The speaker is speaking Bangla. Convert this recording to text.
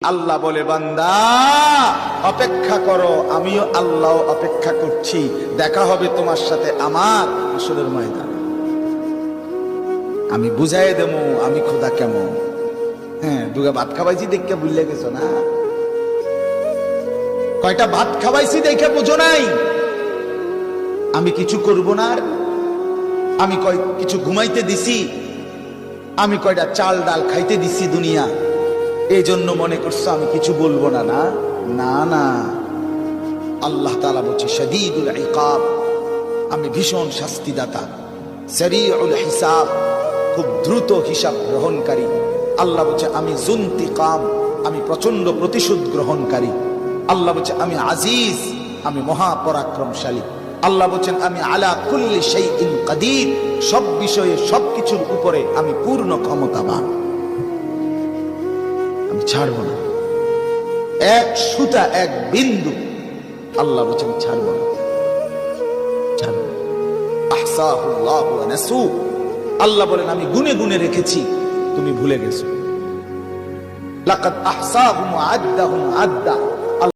আল্লাহ বলে, বান্দা অপেক্ষা করো, আমিও আল্লাহ অপেক্ষা করছি, দেখা হবে তোমার সাথে আমার হাসরের ময়দানে। আমি বুঝাই দেব আমি খোদা কেমন। হ্যাঁ, দুগা ভাত খাওয়াইছি দেখে বুঝলে গেছো না? কয়টা ভাত খাওয়াইছি দেখে বুঝো নাই আমি কিছু করব না? আমি কিছু ঘুমাইতে দিছি? আমি কয়টা চাল ডাল খাইতে দিছি দুনিয়া, এই জন্য মনে করছো আমি কিছু বলবো না? না না না, আল্লাহ তাআলা বলছে শাদীদুল ইকাব, আমি ভীষণ শাস্তিদাতা, সারিউল হিসাব, খুব দ্রুত হিসাব গ্রহণকারী। আল্লাহ বলছে আমি যুনতিকাম, আমি প্রচন্ড প্রতিশোধ গ্রহণকারী। আল্লাহ বলছে আমি আজিজ, আমি মহাপরাক্রমশালী। আল্লাহ বলছেন আমি আলা কুল্লি শাইইন কাদির, সব বিষয়ে সবকিছুর উপরে আমি পূর্ণ ক্ষমতাবান। আমি ছাড়ব না এক সুতা, এক বিন্দু। আল্লাহ বলছেন ছাড়ব না, ছাড়ব না। আহসাহুল্লাহু ওয়া নাসু, আল্লাহ বলেন আমি গুনে গুনে রেখেছি, তুমি ভুলে গেছো। লাকাদ আহসাহুম ওয়া আদ্দাহুম আদ্দা,